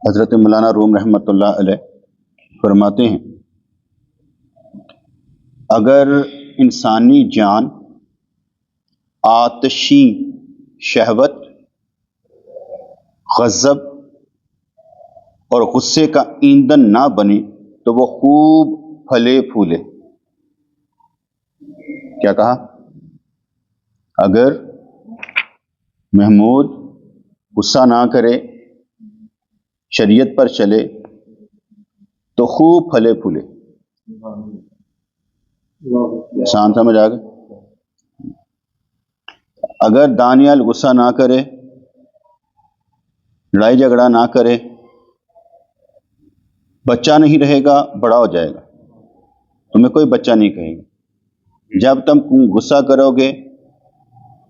हज़रत मौलाना रूम रहमतुल्लाह अलैह फरमाते हैं, अगर इंसानी जान आतशी शहवत, गज़ब और गुस्से का ईंधन ना बने तो वो खूब फले फूले। क्या कहा? अगर महमूद गुस्सा ना करे, शरीयत पर चले तो खूब फले फूले। आसान समझ आ गए? अगर दानियाल गुस्सा ना करे, लड़ाई झगड़ा ना करे, बच्चा नहीं रहेगा, बड़ा हो जाएगा, तुम्हें कोई बच्चा नहीं कहेगा। जब तुम गुस्सा करोगे,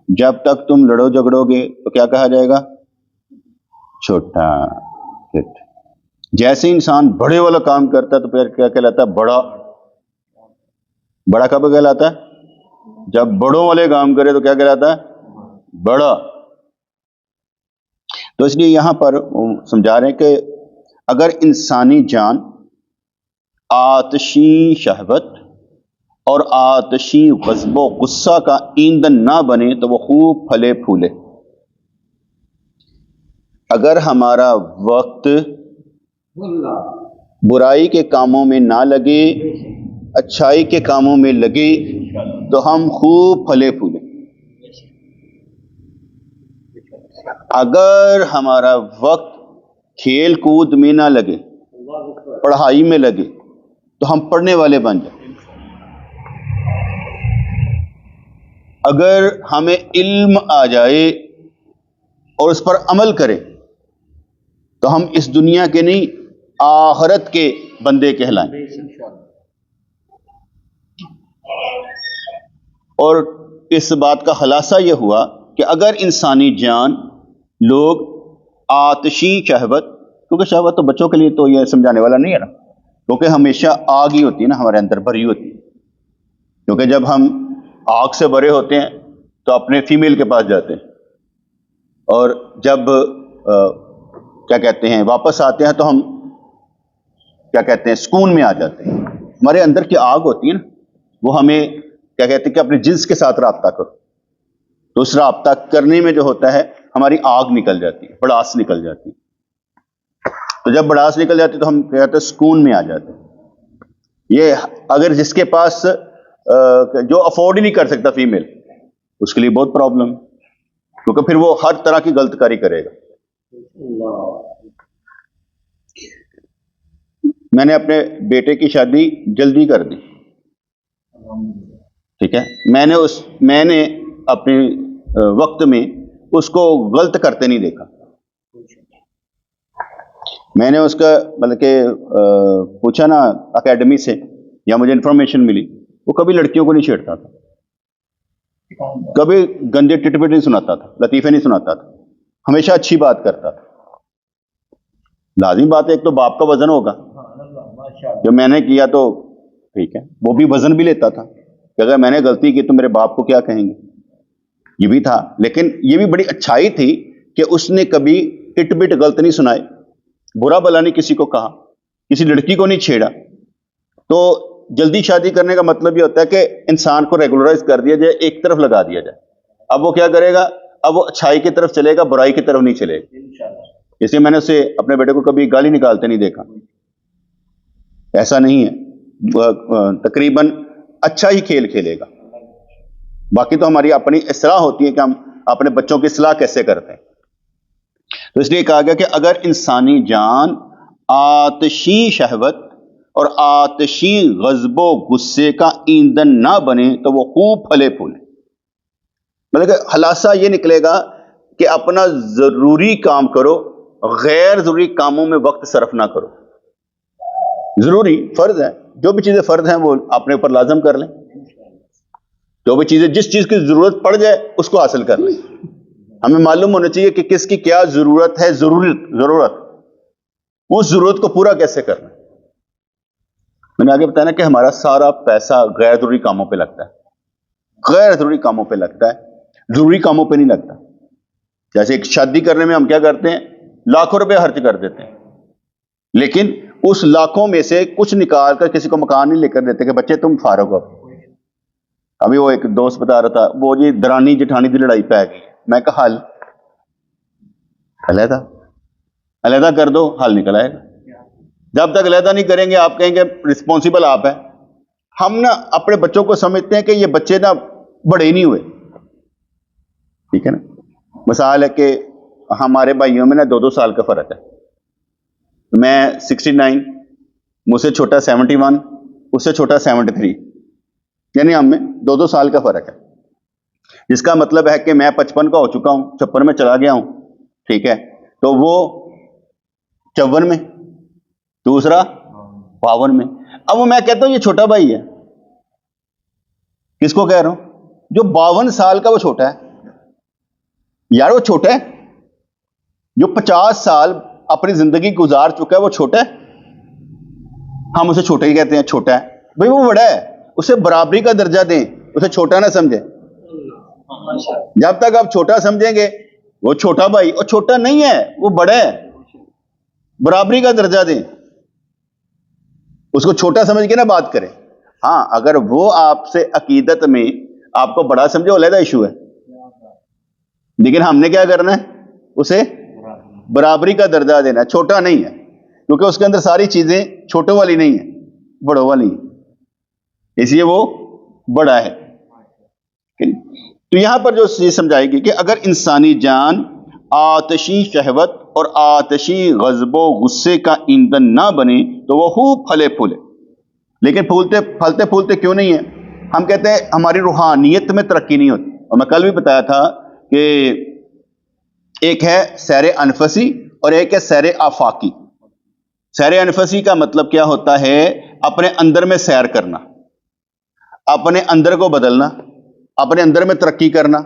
जब तक तुम लड़ो झगड़ोगे तो क्या कहा जाएगा? छोटा। जैसे इंसान बड़े वाला काम करता है तो फिर क्या कहलाता है? बड़ा। बड़ा कब कहलाता है? जब बड़ों वाले काम करे तो क्या कहलाता है? बड़ा। तो इसलिए यहां पर समझा रहे हैं कि अगर इंसानी जान आतशी शहवत और आतशी गज़्बो गुस्सा का ईंधन ना बने तो वो खूब फले फूले। अगर हमारा वक्त बुराई के कामों में ना लगे, अच्छाई के कामों में लगे तो हम खूब फले फूले। अगर हमारा वक्त खेल कूद में ना लगे, पढ़ाई में लगे तो हम पढ़ने वाले बन जाए। अगर हमें इल्म आ जाए और उस पर अमल करें तो हम इस दुनिया के नहीं, आखिरत के बंदे कहलाएं। और इस बात का खुलासा यह हुआ कि अगर इंसानी जान लोग आतशी शहवत, क्योंकि शहवत तो बच्चों के लिए तो यह समझाने वाला नहीं है ना, क्योंकि हमेशा आग ही होती है ना हमारे अंदर भरी होती है। क्योंकि जब हम आग से भरे होते हैं तो अपने फीमेल के पास जाते हैं, और जब क्या कहते हैं वापस आते हैं तो हम क्या कहते हैं सुकून में आ जाते हैं। हमारे अंदर की आग होती है ना, वो हमें क्या कहते हैं कि अपने जिन्स के साथ राब्ता करो, तो उस राब्ता करने में जो होता है हमारी आग निकल जाती है, बड़ास निकल जाती है। तो जब बड़ास निकल जाती है तो हम क्या कहते हैं सुकून में आ जाते हैं। ये अगर जिसके पास जो अफोर्ड ही नहीं कर सकता फीमेल, उसके लिए बहुत प्रॉब्लम, क्योंकि फिर वो हर तरह की गलतकारी करेगा। मैंने अपने बेटे की शादी जल्दी कर दी, ठीक है। मैंने अपने वक्त में उसको गलत करते नहीं देखा। मैंने उसका मतलब कि पूछा ना एकेडमी से, या मुझे इंफॉर्मेशन मिली, वो कभी लड़कियों को नहीं छेड़ता था, कभी गंदे टिटपिट नहीं सुनाता था, लतीफे नहीं सुनाता था, हमेशा अच्छी बात करता था। लाजिम बात है, एक तो बाप का वजन होगा, जो मैंने किया तो ठीक है, वो भी वजन भी लेता था कि अगर मैंने गलती की तो मेरे बाप को क्या कहेंगे, ये भी था। लेकिन ये भी बड़ी अच्छाई थी कि उसने कभी टिटबिट गलत नहीं सुनाए, बुरा भला नहीं किसी को कहा, किसी लड़की को नहीं छेड़ा। तो जल्दी शादी करने का मतलब ये होता है कि इंसान को रेगुलराइज कर दिया जाए, एक तरफ लगा दिया जाए। अब वो क्या करेगा? अब वो अच्छाई की तरफ चलेगा, बुराई की तरफ नहीं चलेगा। इसलिए मैंने उसे अपने बेटे को कभी गाली निकालते नहीं देखा, ऐसा नहीं है। तकरीबन अच्छा ही खेल खेलेगा। बाकी तो हमारी अपनी इस्लाह होती है कि हम अपने बच्चों की इस्लाह कैसे करते हैं। तो इसलिए कहा गया कि अगर इंसानी जान आतशी शहवत और आतशी गज़्बो गुस्से का ईंधन ना बने तो वो खूब फले फूले। मतलब कि खुलासा ये निकलेगा कि अपना जरूरी काम करो, गैर जरूरी कामों में वक्त सर्फ ना करो। जरूरी फर्ज है, जो भी चीजें फर्ज हैं वो अपने ऊपर लाजम कर लें। जो भी चीजें, जिस चीज की जरूरत पड़ जाए उसको हासिल कर लें। हमें मालूम होना चाहिए कि किसकी क्या जरूरत है, जरूरत उस जरूरत को पूरा कैसे करना। मैंने आगे बताया ना कि हमारा सारा पैसा गैर जरूरी कामों पे लगता है, गैर जरूरी कामों पे लगता है, जरूरी कामों पे नहीं लगता। जैसे एक शादी करने में हम क्या करते हैं, लाखों रुपए खर्च कर देते हैं, लेकिन उस लाखों में से कुछ निकाल कर किसी को मकान नहीं लेकर देते कि बच्चे तुम फारग हो। अभी वो एक दोस्त बता रहा था, वो जी दरानी जेठानी की लड़ाई पे आ गई। मैं कहा हल अलहदा अलहदा कर दो, हल निकल आएगा। जब तक अलहदा नहीं करेंगे आप कहेंगे रिस्पॉन्सिबल आप है। हम ना अपने बच्चों को समझते हैं कि ये बच्चे ना बड़े ही नहीं हुए, ठीक है ना। मिसाल है कि हमारे भाइयों में ना 2-2 साल का फर्क है। मैं 69, मुझसे छोटा 71, उससे छोटा 73, यानी हम में 2-2 साल का फर्क है। जिसका मतलब है कि मैं 55 का हो चुका हूं, 56 में चला गया हूं, ठीक है। तो वो 54 में, दूसरा 52 में। अब वो मैं कहता हूं ये छोटा भाई है। किसको कह रहा हूं? जो 52 साल का वो छोटा है यार, वो छोटा है। जो 50 साल अपनी जिंदगी गुजार चुका है वो छोटा है। हम उसे छोटा ही कहते हैं, छोटा है भाई, वो बड़ा है। उसे बराबरी का दर्जा दें, उसे छोटा ना समझे। जब तक आप छोटा समझेंगे वो छोटा भाई, और छोटा नहीं है, वो बड़ा है। बराबरी का दर्जा दें, उसको छोटा समझ के ना बात करें। हाँ, अगर वो आपसे अकीदत में आपको बड़ा समझे, वो अलग इशू है। लेकिन हमने क्या करना है? उसे बराबरी का दर्जा देना है, छोटा नहीं है, क्योंकि उसके अंदर सारी चीजें छोटों वाली नहीं है, बड़ों वाली है, इसलिए वो बड़ा है। तो यहां पर जो चीज समझाएगी कि अगर इंसानी जान आतशी शहवत और आतशी गज़बो गुस्से का ईंधन ना बने तो वह खूब फले फूले। लेकिन फलते फूलते क्यों नहीं है? हम कहते हैं हमारी रूहानियत में तरक्की नहीं होती। और मैं कल भी बताया था कि एक है सैर अनफसी और एक है सैर आफाकी। सैर अनफसी का मतलब क्या होता है? अपने अंदर में सैर करना, अपने अंदर को बदलना, अपने अंदर में तरक्की करना,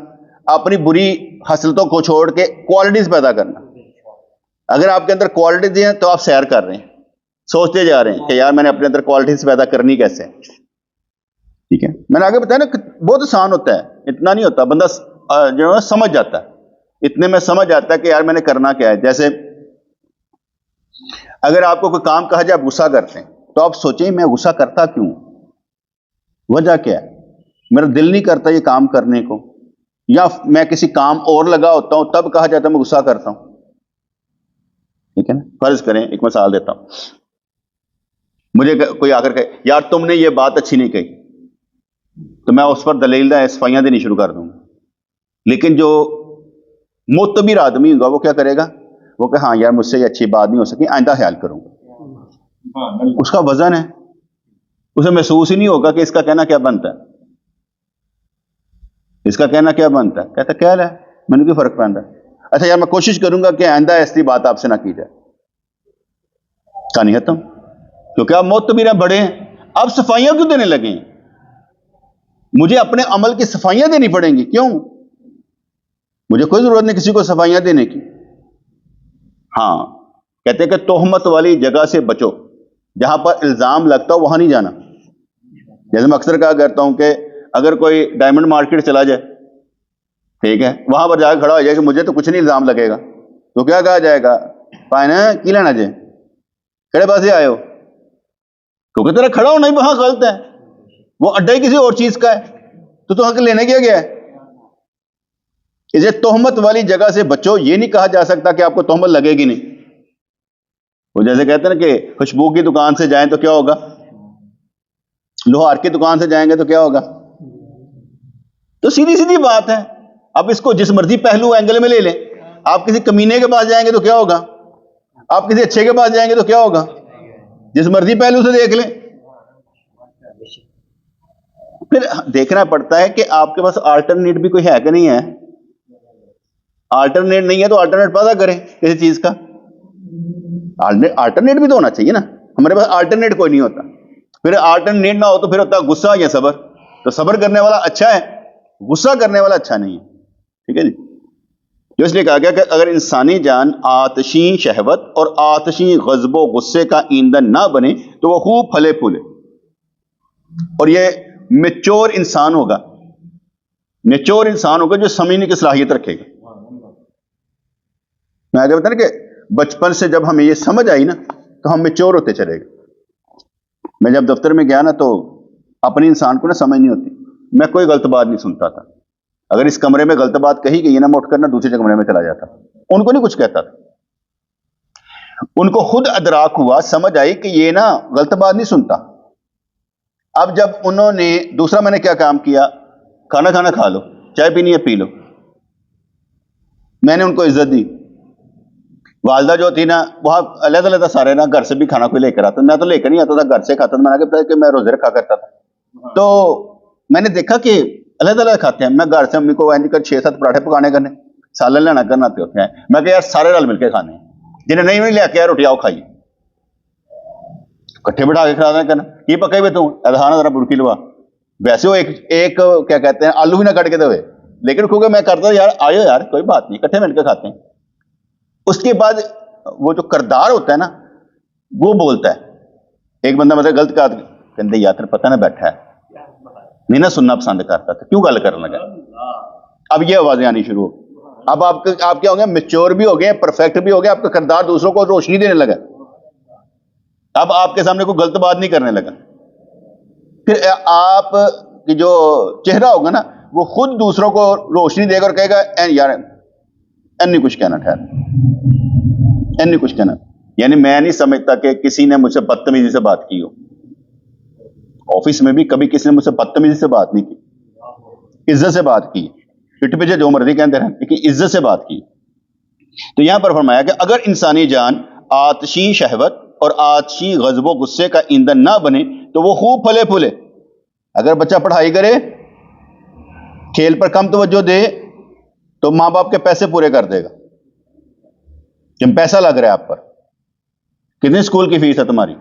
अपनी बुरी हसलतों को छोड़ के क्वालिटीज पैदा करना। अगर आपके अंदर क्वालिटीज हैं तो आप सैर कर रहे हैं, सोचते जा रहे हैं कि यार मैंने अपने अंदर क्वालिटीज पैदा करनी कैसे, ठीक है। मैंने आगे बताया ना, बहुत आसान होता है, इतना नहीं होता। बंदा जो है समझ जाता है, इतने में समझ आता है कि यार मैंने करना क्या है। जैसे अगर आपको कोई काम कहा जाए, आप गुस्सा करते हैं, तो आप सोचें मैं गुस्सा करता क्यों, वजह क्या है? मेरा दिल नहीं करता ये काम करने को, या मैं किसी काम और लगा होता हूं तब कहा जाता है मैं गुस्सा करता हूं, ठीक है ना। फर्ज करें, एक मिसाल देता हूं, मुझे कोई आकर कहे यार तुमने ये बात अच्छी नहीं कही, तो मैं उस पर दलील सफाइयां देनी शुरू कर दूंगा। लेकिन जो मुतबिर आदमी होगा वो क्या करेगा? वो कहे हाँ यार मुझसे ये अच्छी बात नहीं हो सकी, आइंदा ख्याल करूंगा। उसका वजन है, उसे महसूस ही नहीं होगा कि इसका कहना क्या बनता है, इसका कहना क्या बनता है। कहता क्या है, मैंने क्यों फर्क पड़ता है। अच्छा यार मैं कोशिश करूंगा कि आइंदा ऐसी बात आपसे ना की जाए। कहानी खत्म। क्योंकि आप मुतबिर बड़े हैं, आप सफाइयां क्यों देने लगे? मुझे अपने अमल की सफाइयां देनी पड़ेंगी, क्यों? मुझे कोई जरूरत नहीं किसी को सफाइयां देने की। हाँ, कहते हैं कि तोहमत वाली जगह से बचो, जहां पर इल्जाम लगता हो वहां नहीं जाना। जैसे मैं अक्सर कहा करता हूं कि अगर कोई डायमंड मार्केट चला जाए, ठीक है, वहां पर जाकर खड़ा हो जाए कि मुझे तो कुछ नहीं इल्जाम लगेगा, तो क्या कहा जाएगा? पाए की लेना जे खड़े पासे आए हो, क्योंकि तेरा खड़ा होना ही वहां गलत है, वो अड्डा ही किसी और चीज का है, तो हक लेने क्या गया है। इसे तोहमत वाली जगह से बचो, ये नहीं कहा जा सकता कि आपको तोहमत लगेगी नहीं। वो जैसे कहते हैं ना कि खुशबू की दुकान से जाएं तो क्या होगा, लोहार की दुकान से जाएंगे तो क्या होगा। तो सीधी सीधी बात है। अब इसको जिस मर्जी पहलू एंगल में ले लें, आप किसी कमीने के पास जाएंगे तो क्या होगा, आप किसी अच्छे के पास जाएंगे तो क्या होगा, जिस मर्जी पहलू से देख लें। फिर देखना पड़ता है कि आपके पास अल्टरनेट भी कोई है कि नहीं है। अल्टरनेट नहीं है तो अल्टरनेट पैदा करें किसी चीज का। अल्टरनेट भी तो होना चाहिए ना, हमारे पास अल्टरनेट कोई नहीं होता। फिर अल्टरनेट ना हो तो फिर होता है गुस्सा या सबर। तो सबर करने वाला अच्छा है, गुस्सा करने वाला अच्छा नहीं है, ठीक है जी। जो इसलिए कहा गया कि अगर इंसानी जान आतशी शहवत और आतशी गज़बो गुस्से का ईंधन ना बने तो वह खूब फले फूले और ये मैच्योर इंसान होगा। मैच्योर इंसान होगा जो समझने की सलाहियत रखेगा। मैं आगे बता कि बचपन से जब हमें ये समझ आई ना तो हम मेच्योर होते चले गए। मैं जब दफ्तर में गया ना तो अपनी इंसान को ना समझ नहीं होती, मैं कोई गलत बात नहीं सुनता था। अगर इस कमरे में गलत बात कही गई है ना, मैं उठकर ना दूसरे कमरे में चला जाता, उनको नहीं कुछ कहता था। उनको खुद अदराक हुआ, समझ आई कि ये ना गलत बात नहीं सुनता। अब जब उन्होंने दूसरा, मैंने क्या काम किया, खाना खाना खा लो, चाय पीनी है पी लो, मैंने उनको इज्जत दी। वालदा जो थी ना, वहां अलग-अलग सारे ना घर से भी खाना कोई लेकर आता, मैं तो लेकर नहीं आता था, घर से खाता था। मैंने कहा कि मैं रोजे रखा करता था, तो मैंने देखा कि अलग-अलग खाते हैं। मैं घर से अम्मी को कर 6-7 पराठे पकाने करने, सालन लेना करना होते हैं। मैं कहा यार सारे रल मिलकर खाने हैं, जिन्हें नहीं लेके आया रोटी आओ खाइए, इकट्ठे बिठा के खिला करना। ये पके हुए तू अदहाना जरा बुरकी लवा, वैसे वो एक क्या कहते हैं आलू भी ना कट के देवे, लेकिन क्योंकि मैं करता यार आयो यार कोई बात नहीं, इकट्ठे मिलकर खाते हैं। उसके बाद वो जो करदार होता है ना, वो बोलता है, एक बंदा मतलब गलत कहा, कहते यार तेरे पता ना बैठा है नहीं ना सुनना पसंद करता, तो क्यों गल करने लगा। अब ये आवाजें आनी शुरू हो, अब आप क्या हो गए, मेच्योर भी हो गए, परफेक्ट भी हो गए, आपका किरदार दूसरों को रोशनी देने लगा। अब आपके सामने कोई गलत बात नहीं करने लगा। फिर आप की जो चेहरा होगा ना, वो खुद दूसरों को रोशनी देगा और कहेगा एन यार नहीं कुछ कहना, ठहर एन नहीं कुछ कहना। यानी मैं नहीं समझता कि किसी ने मुझसे बदतमीजी से बात की हो। ऑफिस में भी कभी किसी ने मुझसे बदतमीजी से बात नहीं की, इज्जत से बात की, पिट पीछे जो मर्जी कहते रहे, लेकिन इज्जत से बात की। तो यहां पर फरमाया कि अगर इंसानी जान आतशी शहवत और आतशी गजबो गुस्से का ईंधन ना बने तो वो खूब फले फूले। अगर बच्चा पढ़ाई करे, खेल पर कम तवज्जो दे, तो मां बाप के पैसे पूरे कर देगा। जब पैसा लग रहा है आप पर, कितनी स्कूल की फीस है तुम्हारी,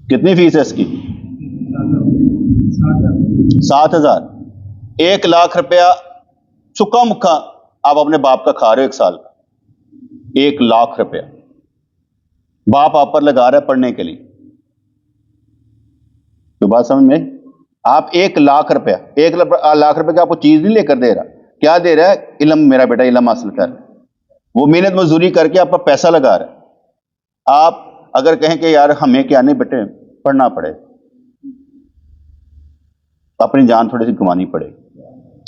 कितनी फीस है इसकी? 7,000। 1 लाख रुपया सुखा मुखा आप अपने बाप का खा रहे हो 1 साल का। 1 लाख रुपया बाप आप पर लगा रहा है पढ़ने के लिए। तो बात समझ में, आप 1 लाख रुपया, 1 लाख रुपए की आपको चीज नहीं लेकर दे रहा, क्या दे रहा है? इल्म, मेरा बेटा इल्म हासिल कर। वो मेहनत मजदूरी करके आप पर पैसा लगा रहा है। आप अगर कहें कि यार हमें क्या नहीं बेटे, पढ़ना पड़े, अपनी जान थोड़ी सी कमानी पड़ेगी।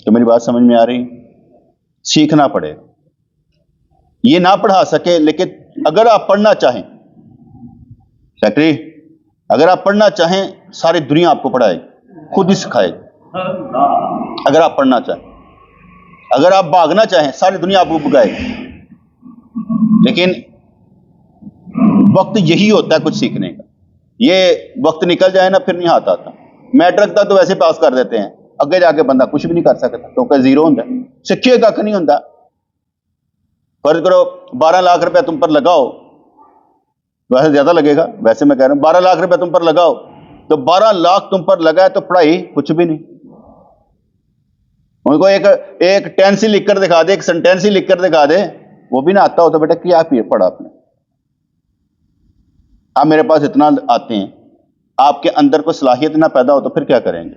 तो मेरी बात समझ में आ रही? सीखना पड़ेगा। ये ना पढ़ा सके, लेकिन अगर आप पढ़ना चाहें, सेक्रेटरी, अगर आप पढ़ना चाहें, सारी दुनिया आपको पढ़ाएगी, खुद ही सिखाएगी। अगर आप पढ़ना चाहें, अगर आप भागना चाहें, सारी दुनिया आपको भगाएगी। लेकिन वक्त यही होता है कुछ सीखने का। ये वक्त निकल जाए ना, फिर नहीं हाथ आता। मैट्रिक तक तो वैसे पास कर देते हैं, अगे जाके बंदा कुछ भी नहीं कर सकता, क्योंकि जीरो होता है, सीखे कख नहीं होता। फर्ज करो 12 लाख रुपया तुम पर लगाओ, वैसे ज्यादा लगेगा, वैसे मैं कह रहा हूं 12 लाख रुपया तुम पर लगाओ, तो 12 लाख तुम पर लगा है तो पढ़ाई कुछ भी नहीं। उनको एक टेंस ही लिखकर दिखा दे, एक सेंटेंस ही लिखकर दिखा दे, वो भी ना आता हो तो बेटा क्या पढ़ा आपने? आप मेरे पास इतना आते हैं, आपके अंदर कोई सलाहियत ना पैदा हो तो फिर क्या करेंगे?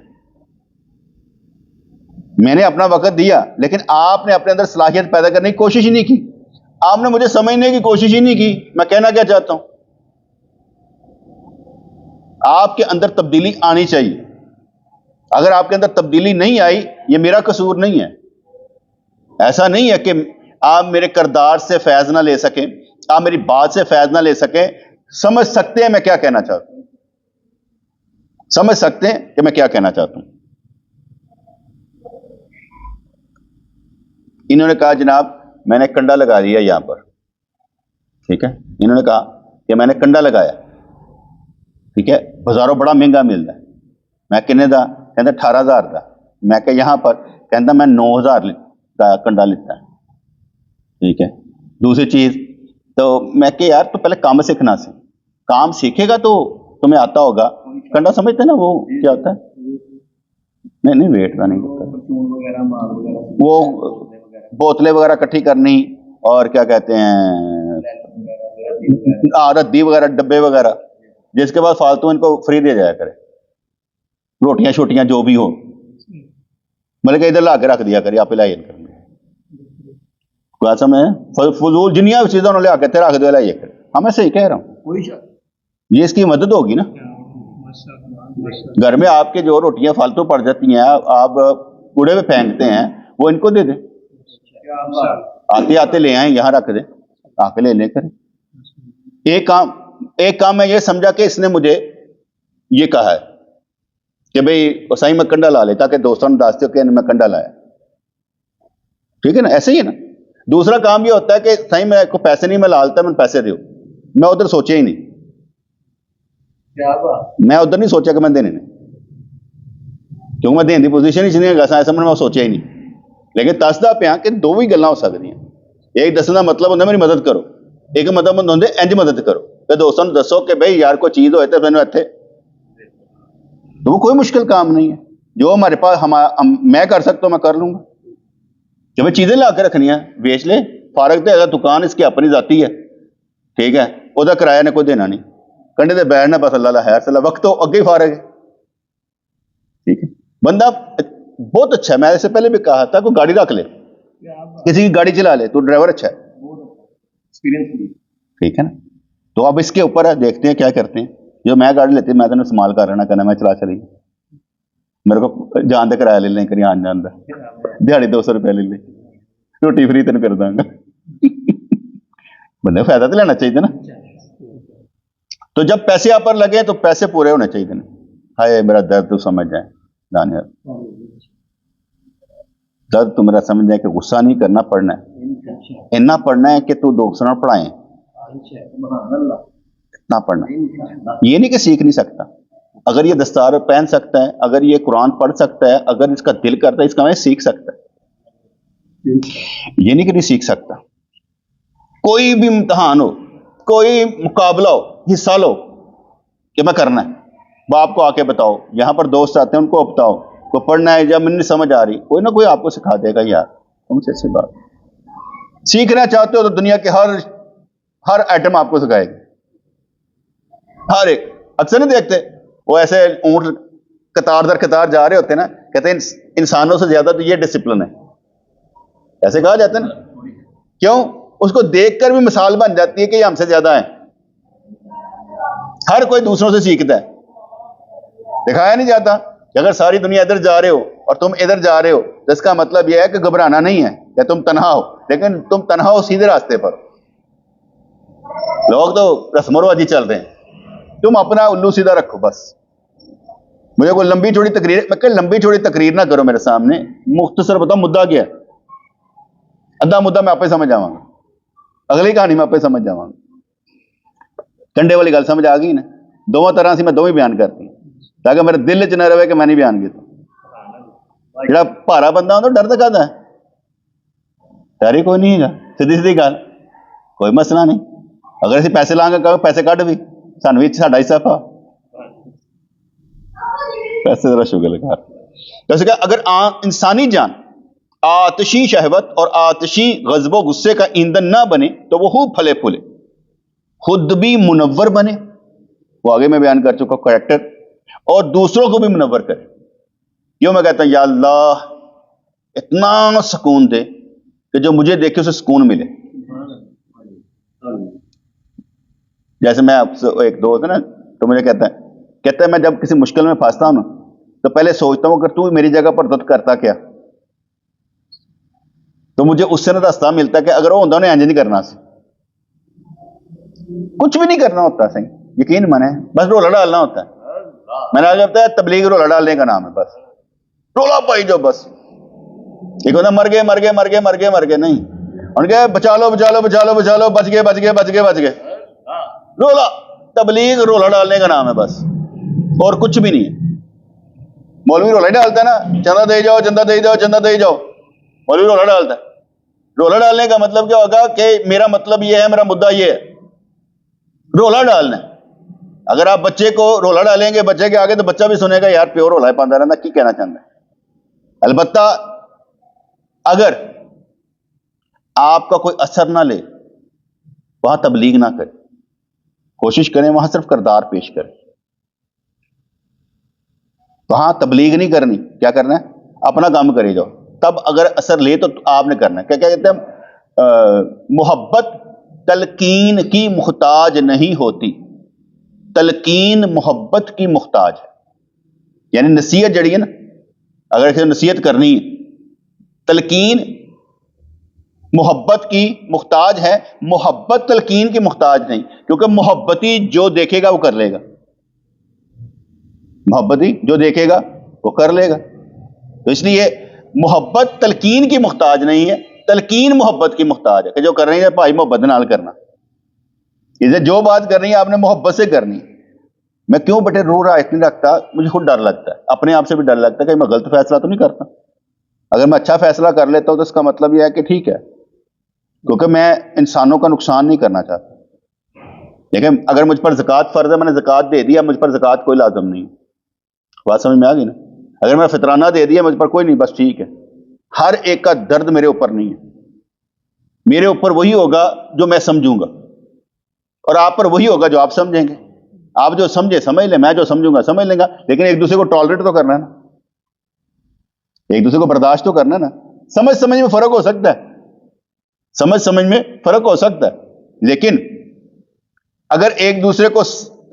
मैंने अपना वक्त दिया, लेकिन आपने अपने अंदर सलाहियत पैदा करने की कोशिश ही नहीं की। आपने मुझे समझने की कोशिश ही नहीं की मैं कहना क्या चाहता हूं। आपके अंदर तब्दीली आनी चाहिए। अगर आपके अंदर तब्दीली नहीं आई, ये मेरा कसूर नहीं है। ऐसा नहीं है कि आप मेरे किरदार से फैज ना ले सकें, आप मेरी बात से फैज ना ले सकें। समझ सकते हैं मैं क्या कहना चाहता हूं, समझ सकते हैं कि मैं क्या कहना चाहता हूं। इन्होंने कहा जनाब मैंने कंडा लगा दिया यहां पर, ठीक है। इन्होंने कहा कि मैंने कंडा लगाया, ठीक है, बाजारों बड़ा महंगा मिलता है। मैं किन्ने दा? कहते 18,000 का। मैं कहा यहां पर? कहता मैं 9,000 का कंडा लेता है, ठीक है। दूसरी चीज तो मैं कहा यार तो पहले काम सीखना से, काम सीखेगा तो तुम्हें आता होगा। कंडा समझते ना वो क्या होता है? नहीं वेट का नहीं होता, वो बोतलें वगैरह इकट्ठी करनी और क्या कहते हैं रद्दी वगैरह, डब्बे वगैरह, जिसके बाद फालतू इनको फ्री दे जाया करे, रोटियां छोटियां जो भी हो, मतलब कि इधर ला के रख दिया करे, आप लाइन करेंगे। बात समझ फजूल जिनिया भी चीज़ों ले आके तेरा दो ये कर, हाँ मैं सही कह रहा हूँ, ये इसकी मदद होगी ना। घर में आपके जो रोटियां फालतू पड़ जाती हैं, आप कूड़े में फेंकते हैं, वो इनको दे दें, आते आते ले आए यहाँ रख दें, आके ले करें। एक काम मैं ये समझा कि इसने मुझे ये कहा है कि भाई सही में कंडा ला ले, ताकि दोस्तों ने दास्ते के मैं कंडा लाया, ठीक है ना, ऐसे ही है ना। दूसरा काम ये होता है कि सही में को पैसे नहीं मैं लालता, मैं पैसे दो, मैं उधर सोचा ही नहीं, मैं उधर नहीं सोचा कि मैं देने नहीं, क्योंकि मैं देने की पोजीशन ही नहीं है, समझ मैं सोचा ही नहीं। लेकिन दसदा पिया कि दो भी गल्लां हो सकदियां, एक दसने का मतलब होंगे मेरी मदद करो, एक मतलब होंगे इंज मदद करो, तो दोस्तों दसो कि भाई यार कोई चीज़ होए तो मैंने इत्थे, तो वो कोई मुश्किल काम नहीं है, जो हमारे पास मैं कर सकता हूँ मैं कर लूंगा। जब चीज़ें ला के रखनी है बेच ले, फारग तो है दुकान इसकी अपनी जाती है, ठीक है, वह किराया ने कोई देना नहीं, कंधे से बैठना बस अल्लाह खैर सला, वक्त तो अगे ही फारग है, ठीक है। बंदा बहुत अच्छा है, मैं इससे पहले भी कहा था, कोई गाड़ी रख ले, किसी की गाड़ी चला ले, तो ड्राइवर अच्छा है, ठीक है ना। तो अब इसके ऊपर है, देखते हैं क्या करते हैं। जो मैं गाड़ी लेती मैं तो इस्तेमाल कर रहा करना, मैं चला चली, मेरे को जान दे किराया ले लें कहीं आन जान, दिहाड़ी 200 रुपया ले ले, रोटी फ्री तेन कर दांगा। बंदे फायदा तो लेना चाहिए ना। तो जब पैसे आप पर लगे तो पैसे पूरे होने चाहिए ना। हाय मेरा दर्द तो समझ जाए दानियार, दर्द तो मेरा समझ जाए कि गुस्सा नहीं करना, पढ़ना है, इतना पढ़ना है कि तू दोस्तों पढ़ाए, इतना पढ़ना, ये नहीं कि सीख नहीं सकता। अगर ये दस्तार पहन सकता है, अगर ये कुरान पढ़ सकता है, अगर इसका दिल करता है, इसका मैं सीख सकता है, ये नहीं कि नहीं सीख सकता। कोई भी इम्तहान हो, कोई मुकाबला हो, हिस्सा लो कि मैं करना है, बाप को आके बताओ, यहां पर दोस्त आते हैं उनको बताओ, को पढ़ना है, जब नहीं समझ आ रही, कोई ना कोई आपको सिखा देगा। यार तुमसे ऐसी बात, सीखना चाहते हो तो दुनिया के हर एटम आपको सिखाएगा, हर एक। अक्सर नहीं देखते वो ऐसे ऊंट कतार दर कतार जा रहे होते ना, कहते हैं इंसानों से ज्यादा तो ये डिसिप्लिन है, ऐसे कहा जाता है ना। क्यों? उसको देखकर भी मिसाल बन जाती है कि ये हमसे ज्यादा है। हर कोई दूसरों से सीखता है, दिखाया नहीं जाता कि अगर सारी दुनिया इधर जा रहे हो और तुम इधर जा रहे हो, तो इसका मतलब यह है कि घबराना नहीं है, या तुम तनहा हो, लेकिन तुम तनहा हो सीधे रास्ते पर। लोग तो रस्म रवाजी चल रहे हैं, तुम अपना उल्लू सीधा रखो बस। मुझे कोई लंबी चौड़ी तकरीर, मैं लंबी चौड़ी तकरीर ना करो मेरे सामने, मुख्तसर बताओ मुद्दा क्या है, अद्धा मुद्दा मैं आपे समझ आवांगा, अगली कहानी मैं आपे समझ जावांगा। कंडे वाली गल समझ आ गई ना, दोवां तरह से मैं दोवें बयान करती, ताकि मेरे दिल च न रहे कि मैं नहीं बयान किया। जो भारा बंदा होता डर कहता है, डर ही कोई नहीं है, सीधी सीधी गल, कोई मसला नहीं। अगर असं पैसे लांगे कहो पैसे कट भी, सानू भी साडा हिस्सा पा, पैसे जरा शुगर लगा। तो अगर इंसानी जान आतशी शहवत और आतशी गज़बो गुस्से का ईंधन ना बने तो वो खूब फले फूले, खुद भी मुनव्वर बने, वो आगे मैं बयान कर चुका कैरेक्टर, और दूसरों को भी मुनव्वर करे। क्यों मैं कहता हूं या अल्लाह इतना सुकून दे कि जो मुझे देखे उसे सुकून मिले। जैसे मैं आपसे एक दोस्त है ना, तो मुझे कहता है मैं जब किसी मुश्किल में फंसता हूं ना, तो पहले सोचता हूं अगर तू मेरी जगह पर दुख करता क्या, तो मुझे उससे ना रास्ता मिलता है कि अगर वो होता उन्हें इंज नहीं करना, कुछ भी नहीं करना होता, सही यकीन माने, बस रोला डालना होता है। मैंने आज बताया तबलीग रोला डालने का नाम है, बस रोला पाई जो बस। एक होता मर गए मर गए मर गए मर गए मर गए, नहीं उनके बचा लो बचा लो बचा लो बचा लो, बच गए बच गए बच गए बच गए, रोला। तबलीग रोला डालने का नाम है बस, और कुछ भी नहीं है। मौलवी रोला डालता है ना, चंदा दे जाओ चंदा दे जाओ चंदा दे जाओ, मौलवी रोला डालता है। रोला डालने का मतलब क्या होगा कि मेरा मतलब ये है, मेरा मुद्दा ये है, रोला डालना है। अगर आप बच्चे को रोला डालेंगे बच्चे के आगे, तो बच्चा भी सुनेगा यार प्योर रोला है पांदा रहना, की कहना चाहता है। अलबत्ता अगर आपका कोई असर ना ले, वहां तबलीग ना करे, कोशिश करें वहां सिर्फ किरदार पेश करें, वहां तबलीग नहीं करनी। क्या करना है? अपना काम करे जाओ, तब अगर असर ले तो आपने करना है। क्या क्या कहते हैं, मोहब्बत तलकीन की मुहताज नहीं होती, तलकीन मोहब्बत की मुहताज है। यानी नसीहत जड़ी है ना, अगर किसी नसीहत करनी है, तलकीन मोहब्बत की मुहताज है, मोहब्बत तलकीन की मुहताज नहीं, क्योंकि मोहब्बती जो देखेगा वो कर लेगा, मोहब्बती जो देखेगा वो कर लेगा। तो इसलिए मोहब्बत तलकीन की मुहताज नहीं है, तलकीन मोहब्बत की मुहताज है कि जो कर रही है भाई मोहब्बत नाल करना, इसे जो बात करनी है आपने मोहब्बत से करनी। मैं क्यों बेटे रो रहा इतनी रखता, मुझे खुद डर लगता है, अपने आप से भी डर लगता है कि मैं गलत फैसला तो नहीं करता। अगर मैं अच्छा फैसला कर लेता हूं तो इसका मतलब यह है कि ठीक है, क्योंकि मैं इंसानों का नुकसान नहीं करना चाहता। लेकिन अगर मुझ पर ज़कात फर्ज है, मैंने ज़कात दे दिया, मुझ पर ज़कात कोई लाजम नहीं, बात समझ में आ गई ना। अगर मैं फितराना दे दिया, मुझ पर कोई नहीं, बस ठीक है। हर एक का दर्द मेरे ऊपर नहीं है, मेरे ऊपर वही होगा जो मैं समझूंगा, और आप पर वही होगा जो आप समझेंगे। आप जो समझे समझ ले, मैं जो समझूंगा समझ लेगा, लेकिन एक दूसरे को टॉलरेट तो करना है ना, एक दूसरे को बर्दाश्त तो करना है ना। समझ समझ में फर्क हो सकता है, समझ समझ में फर्क हो सकता है, लेकिन अगर एक दूसरे को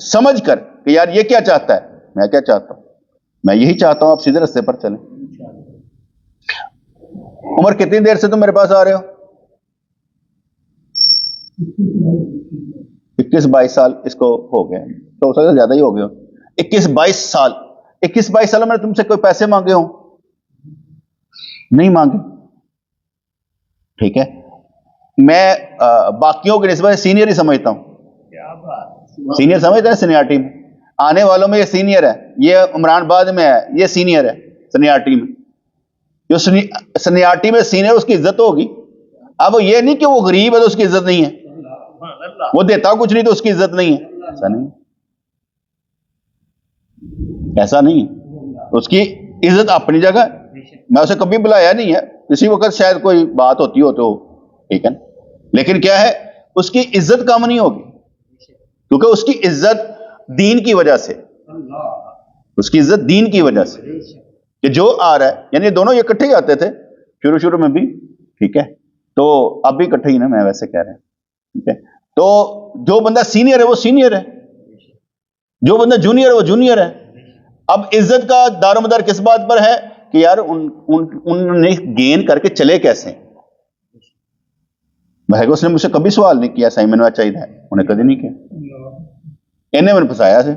समझ कर कि यार ये क्या चाहता है, मैं क्या चाहता हूं, मैं यही चाहता हूं आप सीधे रास्ते पर चलें। उमर कितनी देर से तुम मेरे पास आ रहे हो? 21-22 साल इसको हो गए, तो हो सकता है ज्यादा ही हो गए हो। 21-22 साल, 21-22 साल मैंने तुमसे कोई पैसे मांगे हो? नहीं मांगे, ठीक है। मैं बाकियों की निस्बत सीनियर ही समझता हूं, सीनियर समझते हैं सीनियरिटी में, आने वालों में ये सीनियर है, ये उमरान बाद में है, ये सीनियर है सीनियरिटी में। जो सीनियरिटी में सीनियर उसकी इज्जत होगी। अब ये नहीं कि वो गरीब है तो उसकी इज्जत नहीं है, वो देता कुछ नहीं तो उसकी इज्जत नहीं है, ऐसा नहीं, ऐसा नहीं है। उसकी इज्जत अपनी जगह, मैं उसे कभी बुलाया नहीं है, किसी वक्त शायद कोई बात होती हो तो ठीक है, लेकिन क्या है, उसकी इज्जत कम नहीं होगी, क्योंकि उसकी इज्जत दीन की वजह से, उसकी इज्जत दीन की वजह से कि जो आ रहा है, यानी दोनों इकट्ठे ही आते थे शुरू शुरू में भी, ठीक है, तो अब भी इकट्ठे ही ना, मैं वैसे कह रहा हूं, ठीक है। तो जो बंदा सीनियर है वो सीनियर है, जो बंदा जूनियर है वो जूनियर है। अब इज्जत का दारोमदार किस बात पर है कि यार उन्होंने गेन करके चले कैसे। भाई उसने मुझसे कभी सवाल नहीं किया साईं मैंने चाहिए, उन्हें कभी नहीं किया, इन्हें मैंने फसाया से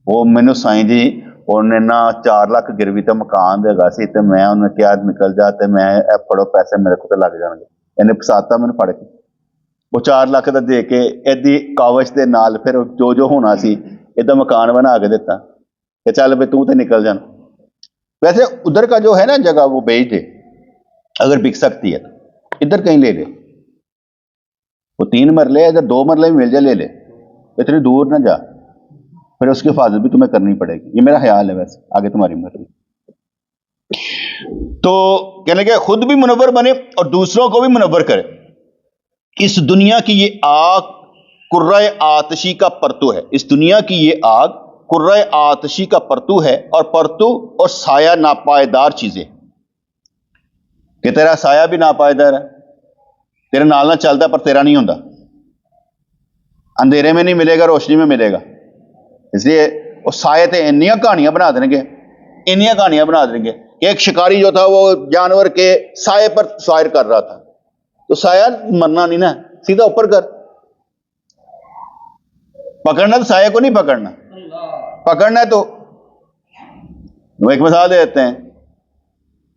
वो मैंने साईं जी उन्हें ना 4 लाख गिरवी तो मकान देगा सी, तो मैं उन्हें क्या निकल जाते, मैं फड़ो पैसे मेरे को तो लग जाएंगे, इन्हें फसाता मैंने फड़ के, वो 4 लाख का दे के एदी कावज के नाल फिर जो जो होना सी इदा मकान बना के देता कि चल भाई तू तो निकल जाना। वैसे उधर का जो है ना जगह वो बेच दे, अगर बिक सकती है तो इधर कहीं ले ले, वो 3 मरले इधर 2 मरले में मिल जाए ले ले, इतनी दूर ना जा, फिर उसकी हिफाजत भी तुम्हें करनी पड़ेगी, ये मेरा ख्याल है, वैसे आगे तुम्हारी मर्जी। तो कहने के खुद भी मुनव्वर बने और दूसरों को भी मुनव्वर करे। इस दुनिया की ये आग कुर्रा आतशी का परतू है, इस दुनिया की ये आग कुर्रा आतशी का परतू है, और परतू और साया नापायदार चीजें, कि तेरा साया भी नापायदार है, तेरे नाल ना चलता पर तेरा नहीं होता, अंधेरे में नहीं मिलेगा रोशनी में मिलेगा। इसलिए वो साये ते इन्नियां कहानियां बना देंगे, इन्नियां कहानियां बना देंगे कि एक शिकारी जो था वो जानवर के साये पर फायर कर रहा था, तो साया मरना नहीं ना, सीधा ऊपर कर, पकड़ना तो साये को नहीं पकड़ना, पकड़ना है तो वो एक मिसाल दे देते हैं,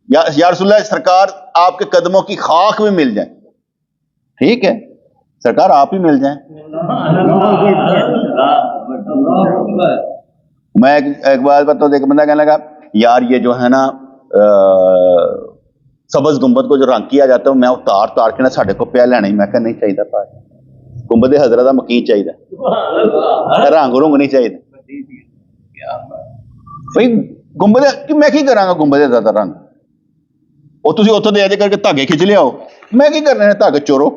या रसूलुल्लाह सरकार आपके कदमों की खाक भी मिल जाए, ठीक है सरकार आप ही मिल जाए। मैं एक बार तो देख बंदा कहने लगा यार ये जो है ना सब्ज गुंबद को जो रंग किया जाता है मैं उतार उतार के ना साढ़े को पिया लेना ही, मैं कहा नहीं चाहिए भाई, गुंबद हजरत का मकीन चाहिए, रंग रुंग नहीं चाहिए भाई। गुंबद कि मैं की करांगा गुंबद ज्यादा रंग, ਉਹ ਤੁਸੀਂ ਉੱਥੋਂ ਦੇ ਅਜੇ ਕਰਕੇ ਧਾਗੇ ਖਿੱਚ ਲਿਆਓ, ਮੈਂ ਕੀ ਕਰਨੇ ਨੇ ਧਾਗੇ ਚੋਰੋ,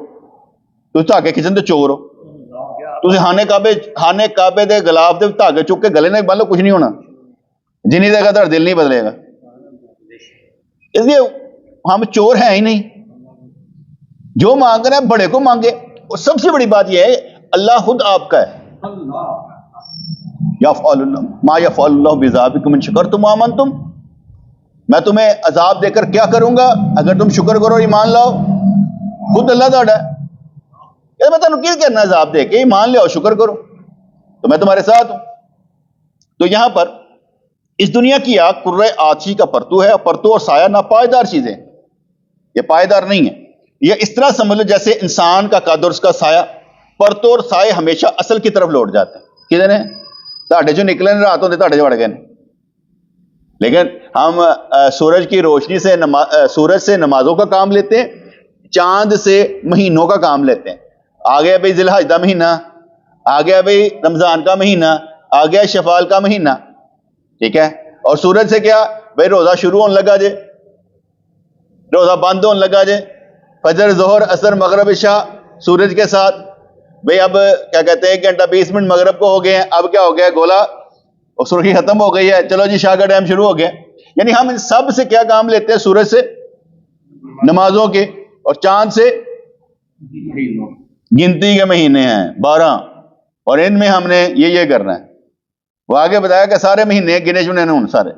ਤੁਸੀਂ ਧਾਗੇ ਖਿੱਚਣ ਤੇ ਚੋਰ ਹੋ, ਤੁਸੀਂ ਖਾਨੇ ਕਾਬੇ ਦੇ ਗੁਲਾਬ ਦੇ ਧਾਗੇ ਚੁੱਕ ਕੇ ਗਲੇ ਨਾਲ ਬੰਨ ਲਓ, ਕੁਝ ਨਹੀਂ होना, जिन्नी देगा तो दिल नहीं बदलेगा। इसलिए हम चोर हैं ही नहीं, जो मांग रहे हैं बड़े को मांगे। और सबसे बड़ी बात यह है अल्लाह खुद आपका है। तुम मैं तुम्हें अजाब देकर क्या करूंगा अगर तुम शुक्र करो ईमान लाओ। खुद अल्लाह ताड़ा है। मैं तुम क्या करना अजाब दे के ईमान ले आओ शुक्र करो तो मैं तुम्हारे साथ हूं। तो यहां पर इस दुनिया की आग कुर्रे आछी का परतू है। परतू और साया नापायदार चीजें, ये पायदार नहीं है। ये इस तरह समझ लो जैसे इंसान का कद और उसका साया, परतू और साए हमेशा असल की तरफ लौट जाते हैं। किधर है ताड़े जो निकले रात होते ताड़े वड़ गए। लेकिन हम सूरज की रोशनी से सूरज से नमाजों का काम लेते हैं, चांद से महीनों का काम लेते हैं। आ गया भाई जिलहज का महीना, आ गया भाई रमजान का महीना, आ गया शफाल का महीना, ठीक है। और सूरज से क्या भाई रोजा शुरू होने लगा जे, रोजा बंद होने लगा जे, फजर जोहर असर मगरब इशा सूरज के साथ। भाई अब क्या कहते हैं 1 घंटा 20 मिनट मगरब को हो गए हैं, अब क्या हो गया गोला और सुर्खी खत्म हो गई है, चलो जी शाह का टाइम शुरू हो गया। यानी हम इन सब से क्या काम लेते हैं, सूरज से नमाजों के और चांद से गिनती के महीने हैं 12 और इनमें हमने ये करना है। वो आगे बताया कि सारे महीने गिने चुने ने सारे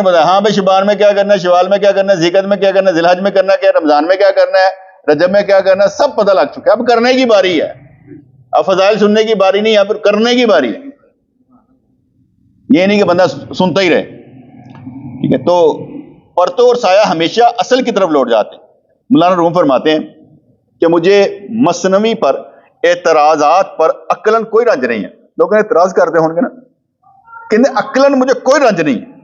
बताया। हाँ भाई शुबान में क्या करना है, शवाल में क्या करना है, जिकत में क्या करना है, जिलहज में करना क्या, रमजान में क्या करना है, रजब में क्या करना है, सब पता लग चुका है। अब करने की बारी है। अब फजाइल सुनने की बारी नहीं है, अब करने की बारी है। ये नहीं कि बंदा सुनता ही रहे, ठीक है। तो परतों और साया हमेशा असल की तरफ लौट जाते हैं। मौलाना रूम फरमाते हैं कि मुझे मसनवी पर एतराजात पर अक्लन कोई रंज नहीं है। लोग एतराज करते होंगे ना, कहते अक्लन मुझे कोई रंज नहीं है,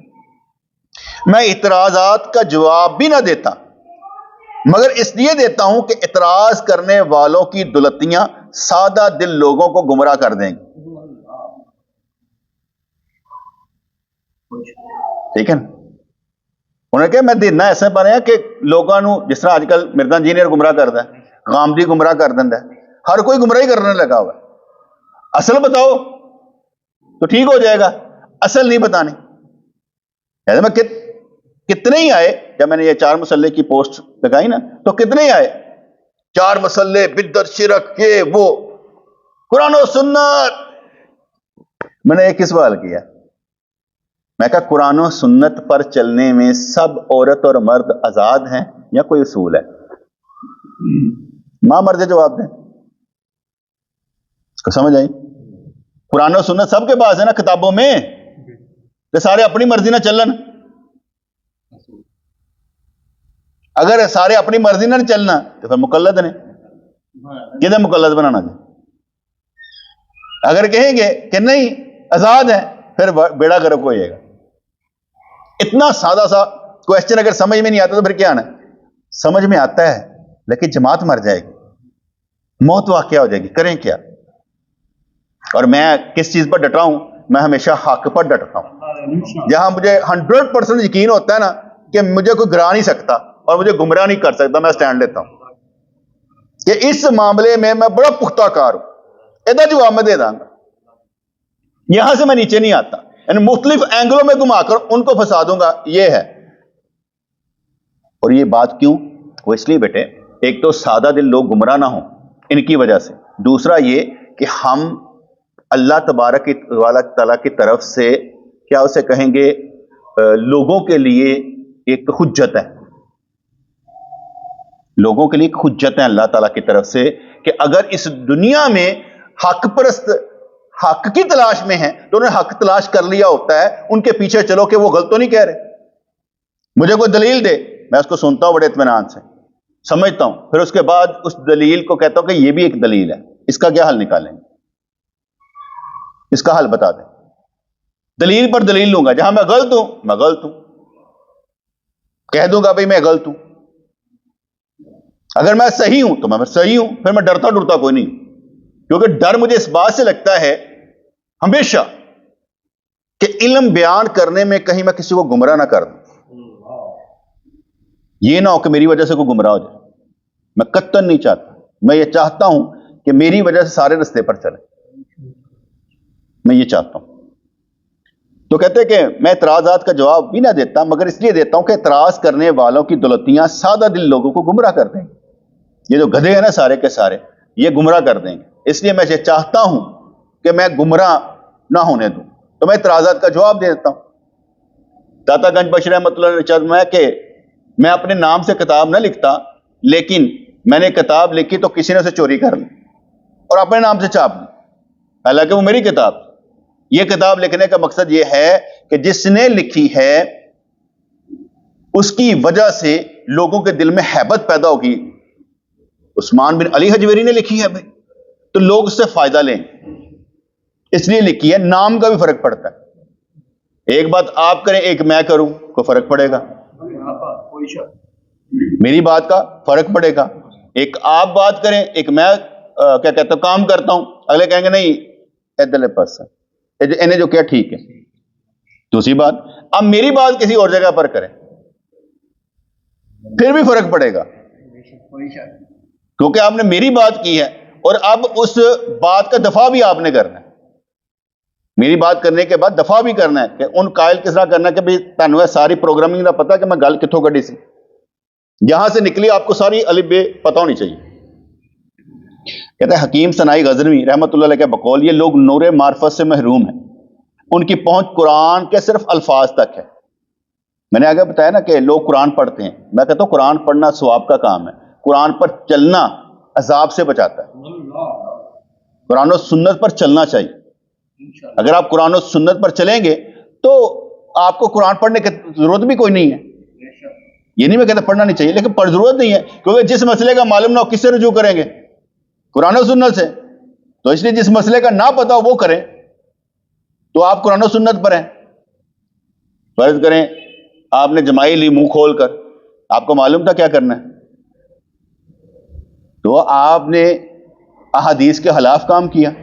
मैं इतराजात का जवाब भी ना देता, मगर इसलिए देता हूं कि इतराज करने वालों की दुलतियां सादा दिल लोगों को गुमराह कर देंगी। ठीक है ना। उन्होंने कहा मैं देना ऐसा बने कि लोगों को जिस तरह आजकल मिर्जा इंजीनियर गुमराह करता है, गामदी गुमराह कर देता है, हर कोई गुमराही करने लगा हुआ है। असल बताओ तो ठीक हो जाएगा, असल नहीं बतानी। ऐसे मैं कितने ही आए, जब मैंने ये 4 मसले की पोस्ट लगाई ना तो कितने ही आए 4 मसले बिद्दत शिरक ये वो कुरान और सुन्नत। मैंने एक ही सवाल किया, मैं कहा कुरान और सुन्नत पर चलने में सब औरत और मर्द आजाद हैं या कोई उसूल है? मां मर्द जवाब दें, समझ आई। कुरान और सुन्नत सबके पास है ना किताबों में, तो सारे अपनी मर्जी ना चलन। अगर सारे अपनी मर्जी ना चलना तो फिर मुकल्लद ने किधर मुकल्लद बनाना चाहिए। अगर कहेंगे कि नहीं आजाद है फिर बेड़ा गर्क हो जाएगा। इतना सादा सा क्वेश्चन अगर समझ में नहीं आता तो फिर क्या आना है? समझ में आता है लेकिन जमात मर जाएगी, मौत वाक़या हो जाएगी, करें क्या। और मैं किस चीज पर डटा हूं, मैं हमेशा हक पर डटता हूं। जहां मुझे 100% यकीन होता है ना कि मुझे कोई गिरा नहीं सकता और मुझे गुमराह नहीं कर सकता, मैं स्टैंड लेता हूं कि इस मामले में मैं बड़ा पुख्ता कार हूं, इधर जवाब मैं दे दूंगा। यहां से मैं नीचे नहीं आता, यानी मुख्तलिफ एंगलों में घुमाकर उनको फंसा दूंगा, ये है। और ये बात क्यों? वो इसलिए बेटे, एक तो सादा दिल लोग गुमराह ना हो इनकी वजह से, दूसरा ये कि हम अल्लाह तबारक तआला की तरफ से क्या उसे कहेंगे, लोगों के लिए एक हुज्जत है, लोगों के लिए एक हुज्जत है अल्लाह ताला की तरफ से कि अगर इस दुनिया में हक परस्त हक की तलाश में है तो उन्हें हक तलाश कर लिया होता है, उनके पीछे चलो कि वो गलत तो नहीं कह रहे। मुझे कोई दलील दे, मैं उसको सुनता हूं बड़े इत्मीनान से, समझता हूं, फिर उसके बाद उस दलील को कहता हूं कि ये भी एक दलील है, इसका क्या हल निकालेंगे, इसका हल बता दें। दलील पर दलील लूंगा, जहां मैं गलत हूं मैं गलत हूं, कह दूंगा भाई मैं गलत हूं। अगर मैं सही हूं तो मैं सही हूं, फिर मैं डरता डरता कोई नहीं, क्योंकि डर मुझे इस बात से लगता है हमेशा कि इल्म बयान करने में कहीं मैं किसी को गुमराह ना कर दूं, ये ना हो कि मेरी वजह से कोई गुमराह हो जाए। मैं कत्तन नहीं चाहता, मैं ये चाहता हूं कि मेरी वजह से सारे रास्ते पर चले, मैं ये चाहता हूं। तो कहते हैं कि मैं इतराजात का जवाब भी ना देता, मगर इसलिए देता हूं कि इतराज करने वालों की दौलतियां सादा दिल लोगों को गुमराह कर देंगे। ये जो गधे हैं ना सारे के सारे, ये गुमराह कर देंगे। इसलिए मैं ये चाहता हूं कि मैं गुमराह ना होने दूं। तो मैं इतराजात का जवाब दे देता हूं। दातागंज बशीर रहमतुल्लाह में कि मैं अपने नाम से किताब ना लिखता, लेकिन मैंने किताब लिखी तो किसी ने उसे चोरी कर ली और अपने नाम से छाप ली, हालांकि वो मेरी किताब। ये किताब लिखने का मकसद ये है कि जिसने लिखी है उसकी वजह से लोगों के दिल में हैबत पैदा होगी। उस्मान बिन अली हजवेरी ने लिखी है भाई, तो लोग उससे फायदा लें, इसलिए लिखी है। नाम का भी फर्क पड़ता है। एक बात आप करें, एक मैं करूं, कोई फर्क पड़ेगा? मेरी बात का फर्क पड़ेगा। एक आप बात करें, एक मैं क्या कहता हूं काम करता हूं, अगले कहेंगे नहीं इधरले पास इन्हें जो क्या ठीक है। दूसरी बात, अब मेरी बात किसी और जगह पर करें, फिर भी फर्क पड़ेगा, क्योंकि आपने मेरी बात की है और अब उस बात का दफा भी आपने करना है। मेरी बात करने के बाद दफा भी करना है कि उन कायल किस तरह करना है कि भाई तुहानू सारी प्रोग्रामिंग का पता कि मैं गल कितों कढ़ी सी, यहां से निकली, आपको सारी अलिफ बे पता होनी चाहिए। कहते हैं हकीम सनाई गजनवी रहमतुल्लाह अलैह के बकौल, ये लोग नूरे मार्फत से महरूम हैं, उनकी पहुंच कुरान के सिर्फ अल्फाज तक है। मैंने आगे बताया ना कि लोग कुरान पढ़ते हैं, मैं कहता हूं कुरान पढ़ना सवाब का काम है, कुरान पर चलना अजाब से बचाता है। कुरान और सुन्नत पर चलना चाहिए। अगर आप कुरान और सुन्नत पर चलेंगे तो आपको कुरान पढ़ने की जरूरत भी कोई नहीं है। ये नहीं मैं कहता पढ़ना नहीं चाहिए, लेकिन पर जरूरत नहीं है, क्योंकि जिस मसले का मालूम ना हो किससे रुजू करेंगे? कुरान और सुन्नत से। तो इसलिए जिस मसले का ना पता हो वो करें, तो आप कुरान और सुन्नत पर हैं। फर्ज करें आपने जमाई ली मुंह खोलकर, आपको मालूम था क्या करना है, तो आपने अहादीस के खिलाफ काम किया,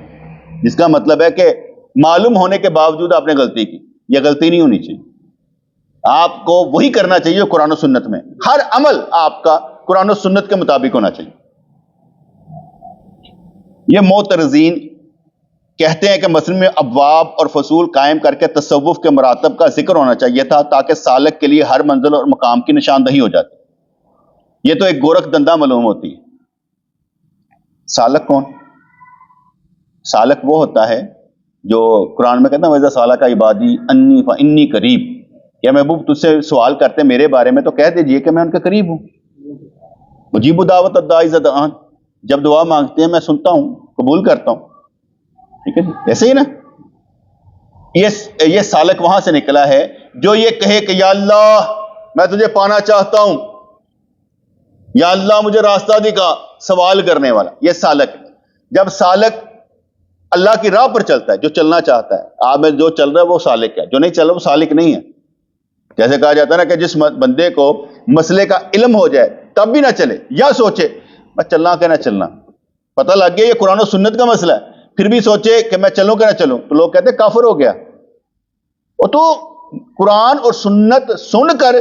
जिसका मतलब है कि मालूम होने के बावजूद आपने गलती की। यह गलती नहीं होनी चाहिए। आपको वही करना चाहिए कुरान और सुन्नत में, हर अमल आपका कुरान और सुन्नत के मुताबिक होना चाहिए। यह मोतरजीन कहते हैं कि मसलन में अबवाब और फसूल कायम करके तसव्वुफ के मरातब का जिक्र होना चाहिए था, ताकि सालक के लिए हर मंजिल और मकाम की निशानदही हो जाती। यह तो एक गोरख धंधा मालूम होती है। सालक कौन? सालक वो होता है जो कुरान में कहता है वज़ा साला का इबादी अन्नी फ इन्नी करीब। या महबूब तुझसे सवाल करते हैं मेरे बारे में तो कह दीजिए कि मैं उनके करीब हूं। मुजीबु दावत अद्दाई ज़दआन, जब दुआ मांगते हैं मैं सुनता हूं, कबूल करता हूं। ठीक है जी, ऐसे ही ना। ये सालक वहां से निकला है जो ये कहे कि या अल्लाह मैं तुझे पाना चाहता हूं, या अल्लाह मुझे रास्ता दिखा, सवाल करने वाला, ये सालक है। जब सालक अल्लाह की राह पर चलता है, जो चलना चाहता है, आप में जो चल रहा है वो सालिक है, जो नहीं चल रहा वो सालिक नहीं है। जैसे कहा जाता है ना कि जिस बंदे को मसले का इल्म हो जाए तब भी ना चले, या सोचे मैं चलना कि ना चलना, पता लग गया ये कुरान और सुन्नत का मसला है, फिर भी सोचे कि मैं चलूं कि ना चलूं, तो लोग कहते काफिर हो गया। वो तो कुरान और सुन्नत सुनकर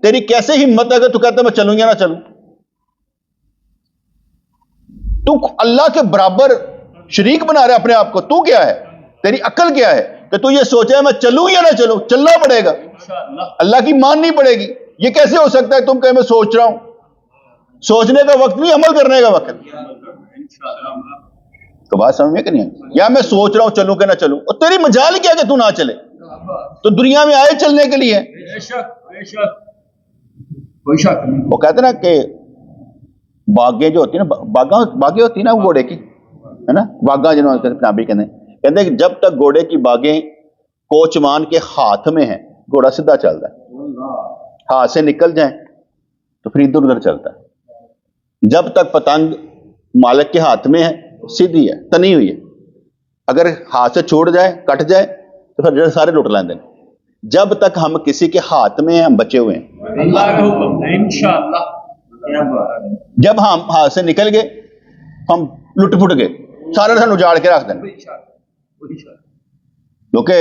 तेरी कैसे हिम्मत अगर तू कहता मैं चलूं या ना चलूं? तू अल्लाह के बराबर शरीक बना रहा है अपने आप को। तू क्या है, तेरी अक्ल क्या है कि तू ये सोचा है मैं चलूं या ना चलूं? चलना पड़ेगा, अल्लाह की माननी पड़ेगी। ये कैसे हो सकता है तुम कहे मैं सोच रहा हूं? सोचने का वक्त नहीं, अमल करने का वक्त। तो बात समझ में कि नहीं? या मैं सोच रहा हूं चलूं कि ना चलूं, और तेरी मजाल क्या कि तू ना चले? तो दुनिया में आए चलने के लिए। वो कहते ना कि बागें जो होती है ना, बागें होती है ना घोड़े की, है ना, बागा जिन्होंने पंजाबी कहते कि जब तक घोड़े की बागें कोचमान के हाथ में है घोड़ा सीधा चलता है, हाथ से निकल जाए तो फिर इधर उधर चलता है। जब तक पतंग मालिक के हाथ में है सीधी है, तनी हुई है, अगर हाथ से छूट जाए कट जाए तो फिर सारे लुट लेंगे। जब तक हम किसी के हाथ में हैं हम बचे हुए हैं। अल्लाह का हुक्म है इंशाअल्लाह। जब हम हाथ से निकल गए हम लुट फुट गए, सारे सानू उजाड़ के रख देना, क्योंकि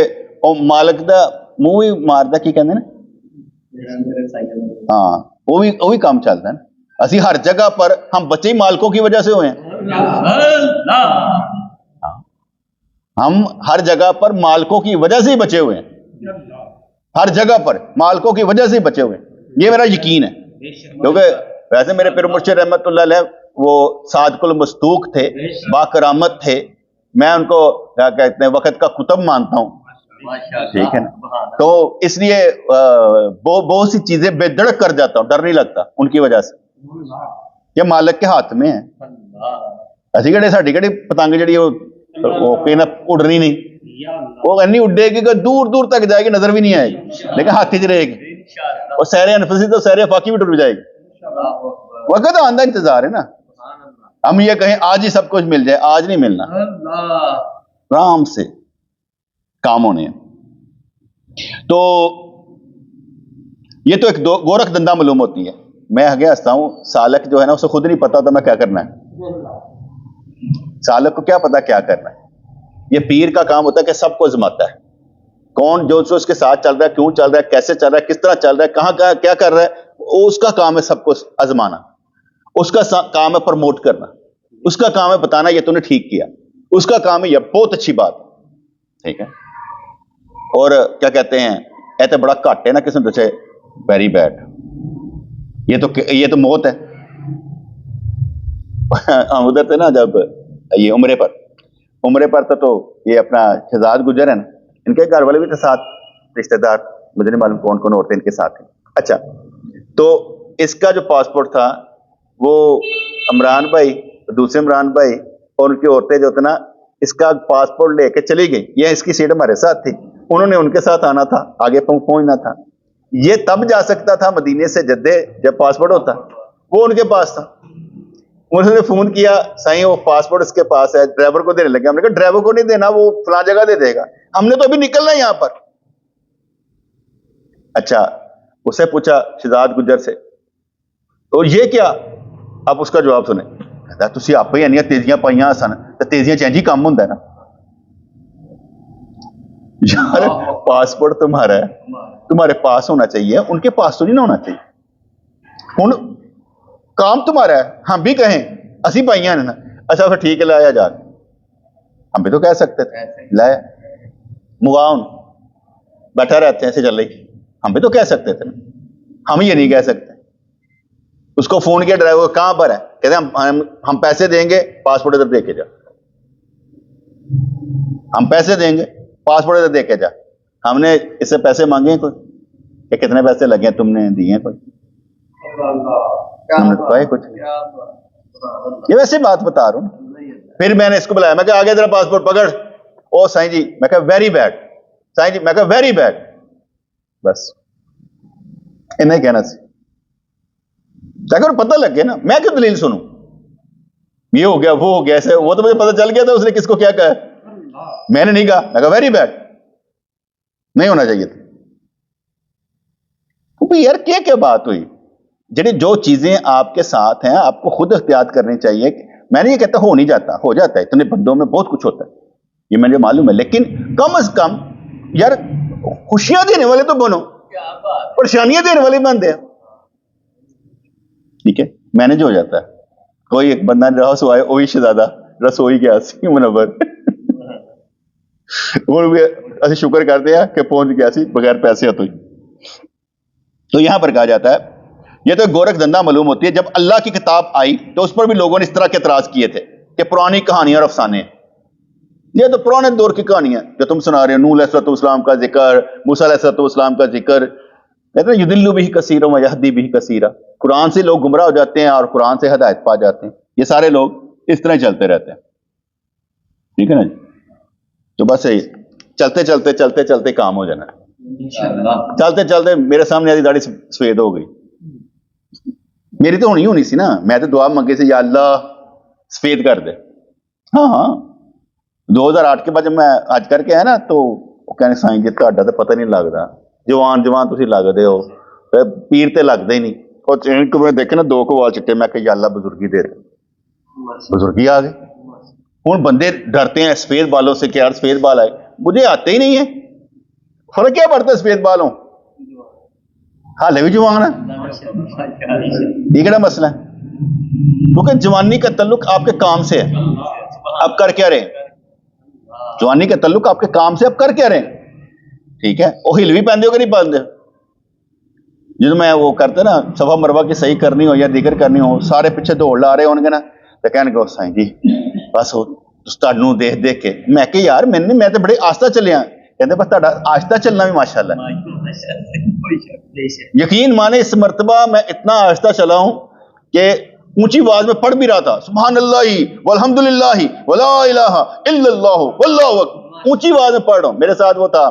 मालिक का मुंह भी मारदा की कहते ना, हाँ वो भी काम चलता है ना। असी हर जगह पर हम बचे ही मालिकों की वजह से हुए हैं। हम हर जगह पर मालिकों की वजह से ही बचे हुए हैं, हर जगह पर मालिकों की वजह से ही बचे हुए हैं। ये मेरा यकीन है, क्योंकि वैसे मेरे पीर मुर्शिद रहमतुल्लाह अलैह वो सादकुल मस्तूक थे, बाकरामत थे, मैं उनको क्या कहते हैं वक्त का कुतुब मानता हूँ, ठीक है ना। तो इसलिए बहुत सी चीजें बेधड़क कर जाता हूँ, डर नहीं लगता उनकी वजह से, ये मालिक के हाथ में है। ਅਸੀਂ ਕਿਹੜੇ ਸਾਡੀ ਕਿਹੜੀ ਪਤੰਗ ਜਿਹੜੀ ਉਹ ਕਹਿੰਦਾ उड़नी नहीं, वो इन्नी उड़ेगी कि दूर दूर तक जाएगी, नजर भी नहीं आएगी, लेकिन हाथ च रहेगी, और सैरे अनफसी तो सैरे फाकी भी टूट जाएगी। वक्त आंदा इंतजार है ना, हम ये कहें आज ही सब कुछ मिल जाए, आज नहीं मिलना, आराम से काम होने हैं। तो ये तो एक गोरख धंधा मालूम होती है। मैं आगे हंसता हूं, सालक जो है ना उसे खुद नहीं पता होता मैं क्या करना है, सालक को क्या पता क्या करना है। ये पीर का काम होता है कि सबको आजमाता है, कौन जो उसके साथ चल रहा है, क्यों चल रहा है, कैसे चल रहा है, किस तरह चल रहा है, कहां क्या कर रहा है, वो उसका काम है सबको आजमाना, उसका काम है प्रमोट करना, उसका काम है बताना ये तूने ठीक किया, उसका काम है ये बहुत अच्छी बात, ठीक है। और क्या कहते हैं, ऐसे बड़ा घट है ना किसी ने वेरी बैड, ये तो मौत है। उधर थे ना जब ये उम्रे पर तो ये अपना शहजाद गुजर है ना, इनके घर वाले भी थे साथ, रिश्तेदार, मुझे नहीं मालूम कौन कौन औरतें इनके साथ हैं। अच्छा, तो इसका जो पासपोर्ट था वो इमरान भाई, दूसरे इमरान भाई और उनकी औरतें जो थे ना, इसका पासपोर्ट लेके चली गई, ये इसकी सीट हमारे साथ थी, उन्होंने उनके साथ आना था, आगे पहुंचना था। ये तब जा सकता था मदीने से जद्दे जब पासपोर्ट होता, वो उनके पास था। उन्होंने फोन किया, साईं वो पासपोर्ट इसके पास है, ड्राइवर को देने लगे। हमने कहा ड्राइवर को नहीं देना, वो फलां जगह दे देगा, हमने तो अभी निकलना है यहां पर। अच्छा, उससे पूछा शहजाद गुजर से, और ये क्या? अब उसका जवाब सुने, कहता तुसी आप ही इन्नियां तेजियां पाइयां सन, तो तेजियां चेंज ही काम होंदा है ना यार, पासपोर्ट तुम्हारा है, तुम्हारे पास होना चाहिए, उनके पास तो नहीं ना होना चाहिए। हुन काम तुम्हारा है, हम भी कहें असी पाइया ने ना, अच्छा फिर ठीक है लाया जा, हम भी तो कह सकते थे लाया मुगाउन बैठा रहते हैं ऐसे चल रही, हम भी तो कह सकते थे, हम ये नहीं कह सकते। उसको फोन किया ड्राइवर, कहां पर है? कहते हम पैसे देंगे, पासपोर्ट इधर दे के जा, हम पैसे देंगे, पासपोर्ट इधर दे के जा। हमने इससे पैसे मांगे कोई कि कितने पैसे लगे, तुमने दिए कोई? कुछ ये वैसे बात बता रहा हूं। फिर मैंने इसको बुलाया, मैं कहा आगे जरा पासपोर्ट पकड़। ओ साईं जी, मैं कहा वेरी बैड, साईं जी मैं कहा वेरी बैड, बस इन्हें कहना सी, ताकि पता लग गया ना, मैं क्यों दलील सुनूं, ये हो गया वो हो गया ऐसे, वो तो मुझे पता चल गया था उसने किसको क्या कहा, मैंने नहीं कहा, मैं कहा वेरी बैड, नहीं होना चाहिए था। तो यार क्या क्या बात हुई, जो चीजें आपके साथ हैं आपको खुद एहतियात करनी चाहिए। मैंने ये कहता हो नहीं जाता, हो जाता है, इतने बंदों में बहुत कुछ होता है, ये मुझे मालूम है, लेकिन कम से कम यार खुशियां देने वाले तो बनो, परेशानियां देने वाले बनते हैं, ठीक है। मैनेज हो जाता है। कोई एक बंदा रसोई वही शहजादा रसोई गया सी मुनव्वर और भी असि शुक्र करते हैं कि पहुंच गया सी बगैर पैसे तो। तो यहां पर कहा जाता है ये तो गोरख धंधा मालूम होती है। जब अल्लाह की किताब आई तो उस पर भी लोगों ने इस तरह के एतराज किए थे कि पुरानी कहानियां और अफसाने, ये तो पुराने दौर की कहानियां जो तुम सुना रहे हो, नूह अलैहिस्सलाम का जिक्र, मूसा अलैहिस्सलाम का जिक्र, कहते हैं युदिल्लु बिही कसीरा व यहदी बिही कसीरा, कुरान से लोग गुमराह हो जाते हैं और कुरान से हिदायत पा जाते हैं। ये सारे लोग इस तरह चलते रहते हैं, ठीक है ना जी। तो बस चलते चलते चलते चलते काम हो जाना, चलते चलते मेरे सामने आधी दाढ़ी सफेद हो गई, मेरी तो होनी सी ना, मैं तो दुआ मंगी सी या अल्लाह सफेद कर दे। हाँ हाँ, 2008 के बाद जब मैं हज करके आया ना तो वो कहने साईं जी तुहाडा तो पता नहीं लगता, जवान जवान तुसीं लगदे हो, पीर ते लगदे ही नहीं। और इनको मैं देखे ना 2 वाल चिट्टे, मैं कहा या अल्लाह बुजुर्गी दे रहे, बुजुर्गी आ गई। हुण बंदे डरते हैं सफेद बालों से कि यार सफेद बाल आए, मुझे आते ही नहीं है, फर्क क्या पड़ता है सफेद बालों, हाले भी जवान है, ये क्या मसला है? क्योंकि जवानी का तल्लुक आपके काम से है, आप कर क्या रहे हैं, जवानी का तल्लुक आपके काम से, आप कर क्या रहे हैं, ठीक है। वो हिल भी पाते हो कि नहीं पाते, जो मैं वो करते ना सफा मरवा की सही करनी हो या दिक्र करनी हो, सारे पिछे दौड़ ला रहे होंगे ना, तो कहने साईं जी बस वो तुहानू देख देख के मैं कि यार मैंने मैं तो बड़े आस्ता चलिया, कहते बस तुहाडा आस्ता चलना भी माशाअल्लाह। यकीन माने इस मर्तबा मैं इतना आस्ता चला हूं कि ऊंची आवाज में पढ़ भी रहा था सुभान अल्लाह वल्हम्दुलिल्लाह वला इलाहा इल्लल्लाह वल्लाहु अकबर, ऊंची आवाज में पढ़ रहा हूं। मेरे साथ वो था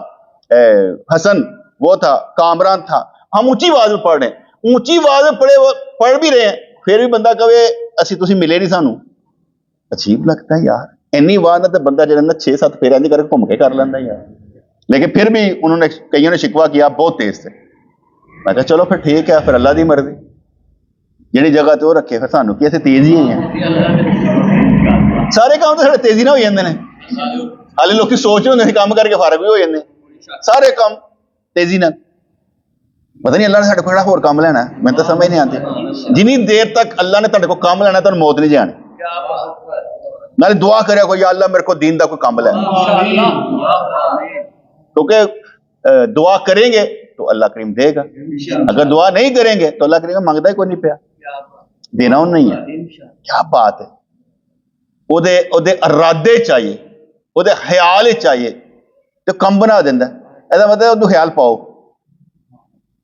हसन, वो था कामरान था, हम ऊंची आवाज में पढ़ रहे हैं, ऊंची आवाज में पढ़ भी रहे हैं, फिर भी बंदा कहे असि तुसी मिले नहीं सानू। अजीब लगता है यार, इन्नी आवाज ना तो बंदा जो 6-7 फेरे करके घूम के कर लेंदा यार। लेकिन फिर भी उन्होंने कईयों ने शिकवा किया बहुत तेज थे। मैं कहा चलो फिर ठीक है, फिर अल्लाह दी मर्जी, जिहड़ी जगह ते वो रखे, फिर सानू की तेज ही हैं। सारे काम तो तेजी ना हो जाते हैं, हाले लोग सोच रहे होंगे काम करके फारग भी हो जाते, सारे काम तेजी ना। पता नहीं अल्लाह ने साडे कोल होर काम लेना, मैं तो समझ नहीं आती। जिनी देर तक अल्लाह ने तुहाडे कोल काम लेना तुहानू मौत नहीं जानी। नाले दुआ करे कोई, या अल्लाह मेरे को दीन दा कोई काम लै, क्योंकि दुआ करेंगे तो अल्लाह करीम देगा, अगर दुआ नहीं करेंगे तो अल्लाह करीम मंगदा ही कोई नहीं पिया, देना उन नहीं है। क्या बात है, ओदे ओदे इरादे चाहिए, ओदे ख्याल चाहिए तो कम बना देंदा। ਇਹਦਾ मतलब ਉਹਨੂੰ ख्याल पाओ,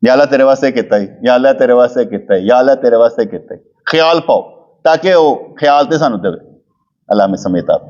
या अल्लाह तेरे वास्ते किता ही, या अल्लाह तेरे वास्ते किता ही, या अल्लाह तेरे वास्ते किता ही, ख्याल पाओ ताकि वो ख्याल ते सानू देवे। अल्लाह में समेत आप